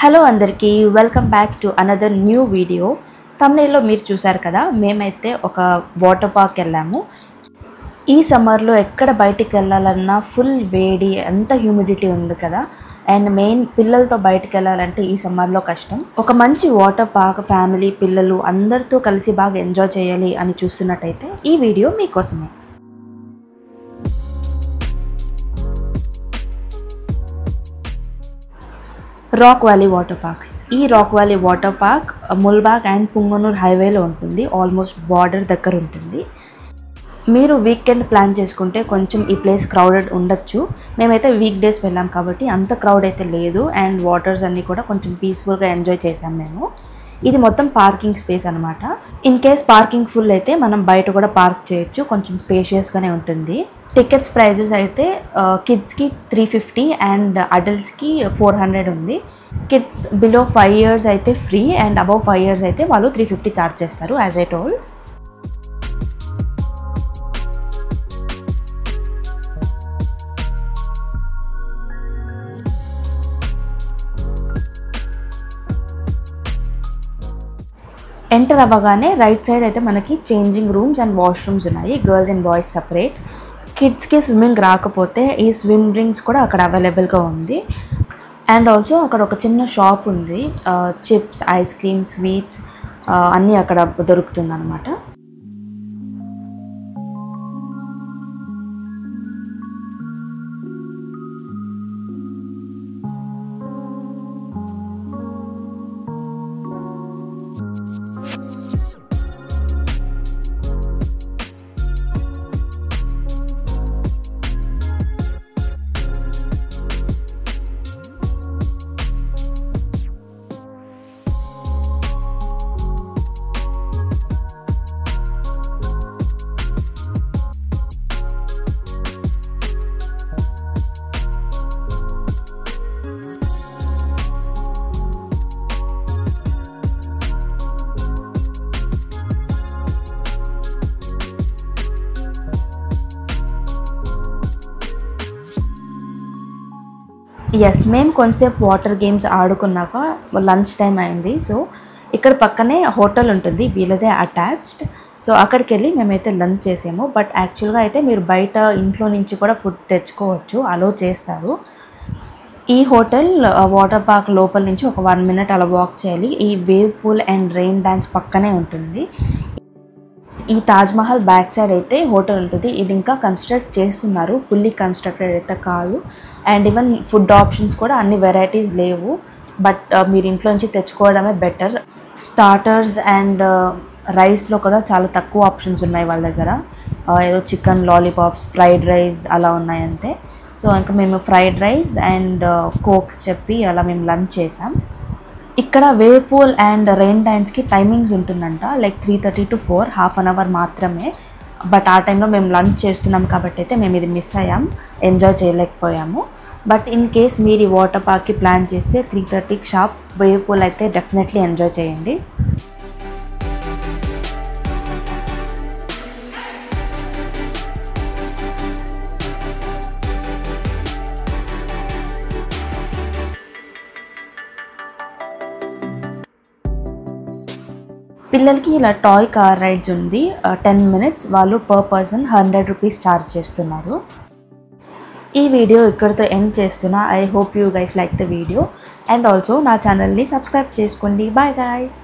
Hello అందరికీ welcome back to another new video. తమ్నైల్లో మీరు చూసారు కదా, మేమైతే ఒక వాటర్ పార్క్ వెళ్ళాము. ఈ సమ్మర్లో ఎక్కడ బయటికి వెళ్ళాలన్నా ఫుల్ వేడి, ఎంత హ్యూమిడిటీ ఉంది కదా. అండ్ మెయిన్ పిల్లలతో బయటికి వెళ్ళాలంటే ఈ సమ్మర్లో కష్టం. ఒక మంచి వాటర్ పార్క్ ఫ్యామిలీ పిల్లలు అందరితో కలిసి బాగా ఎంజాయ్ చేయాలి అని చూస్తున్నట్టయితే ఈ వీడియో మీకోసమే. Rock valley water park. ఈ rock valley water park Mulbag and Punganur హైవేలో ఉంటుంది. ఆల్మోస్ట్ బార్డర్ దగ్గర ఉంటుంది. మీరు వీకెండ్ ప్లాన్ చేసుకుంటే కొంచెం ఈ ప్లేస్ క్రౌడెడ్ ఉండొచ్చు. మేమైతే వీక్ డేస్ వెళ్ళాం కాబట్టి అంత క్రౌడ్ అయితే లేదు. అండ్ వాటర్స్ అన్నీ కూడా కొంచెం పీస్ఫుల్గా ఎంజాయ్ చేసాం మేము. ఇది మొత్తం పార్కింగ్ స్పేస్ అనమాట. ఇన్ కేస్ పార్కింగ్ ఫుల్ అయితే మనం బయట కూడా పార్క్ చేయొచ్చు. కొంచెం స్పేషియస్గానే ఉంటుంది. టికెట్స్ ప్రైజెస్ అయితే కిడ్స్కి 350 అండ్ అడల్ట్స్కి 400 ఉంది. కిడ్స్ బిలో 5 years అయితే ఫ్రీ అండ్ అబవ్ 5 years అయితే వాళ్ళు 350 ఛార్జ్ చేస్తారు యాజ్ ఐ టోల్డ్. ఎంటర్ అవ్వగానే రైట్ సైడ్ అయితే మనకి చేంజింగ్ రూమ్స్ అండ్ వాష్రూమ్స్ ఉన్నాయి. Girls and boys separate. కిడ్స్కి స్విమ్మింగ్ రాకపోతే ఈ స్విమ్ రింగ్స్ కూడా అక్కడ అవైలబుల్గా ఉంది. అండ్ ఆల్సో అక్కడ ఒక చిన్న షాప్ ఉంది. చిప్స్, ఐస్ క్రీమ్, స్వీట్స్ అన్నీ అక్కడ దొరుకుతుంది అనమాట. ఎస్, మేము కొంచెంసేపు వాటర్ గేమ్స్ ఆడుకున్నాక లంచ్ టైం అయింది. సో ఇక్కడ పక్కనే హోటల్ ఉంటుంది, వీళ్ళదే అటాచ్డ్. సో అక్కడికి వెళ్ళి మేమైతే లంచ్ చేసాము. బట్ యాక్చువల్గా అయితే మీరు బయట ఇంట్లో నుంచి కూడా ఫుడ్ తెచ్చుకోవచ్చు, అలో చేస్తారు. ఈ హోటల్ వాటర్ పార్క్ లోపల నుంచి ఒక 1 minute అలా వాక్ చేయాలి. ఈ wave pool and rain dance పక్కనే ఉంటుంది. ఈ తాజ్మహల్ బ్యాక్ సైడ్ అయితే హోటల్ ఉంటుంది. ఇది ఇంకా కన్స్ట్రక్ట్ చేస్తున్నారు, ఫుల్లీ కన్స్ట్రక్టెడ్ అయితే కాదు. అండ్ ఈవెన్ ఫుడ్ ఆప్షన్స్ కూడా అన్ని వెరైటీస్ లేవు. బట్ మీరు ఇంట్లో నుంచి తెచ్చుకోవడమే బెటర్. స్టార్టర్స్ అండ్ రైస్లో కూడా చాలా తక్కువ ఆప్షన్స్ ఉన్నాయి వాళ్ళ దగ్గర. ఏదో చికెన్ లాలీపాప్స్, ఫ్రైడ్ రైస్ అలా ఉన్నాయి అంతే. సో ఇంకా మేము ఫ్రైడ్ రైస్ అండ్ కోక్స్ చెప్పి అలా మేము లంచ్ చేసాం. ఇక్కడ వేవ్ పూల్ అండ్ రెయిన్ డ్యాన్స్కి టైమింగ్స్ ఉంటుందంట, లైక్ 3:30 to 4, ½ an hour మాత్రమే. బట్ ఆ టైంలో మేము లంచ్ చేస్తున్నాం కాబట్టి అయితే మేము ఇది మిస్ అయ్యాం, ఎంజాయ్ చేయలేకపోయాము. బట్ ఇన్ కేస్ మీరు ఈ వాటర్ పార్క్కి ప్లాన్ చేస్తే 3:30కి షార్ప్ వేవ్ పూల్ అయితే డెఫినెట్లీ ఎంజాయ్ చేయండి. పిల్లలకి ఇలా టాయ్ కార్ రైడ్స్ ఉంది. 10 minutes వాళ్ళు పర్ పర్సన్ 100 rupees ఛార్జ్ చేస్తున్నారు. ఈ వీడియో ఇక్కడితో ఎండ్ చేస్తున్నా. I hope you guys like the video and also నా ఛానల్ని సబ్స్క్రైబ్ చేసుకోండి. Bye guys.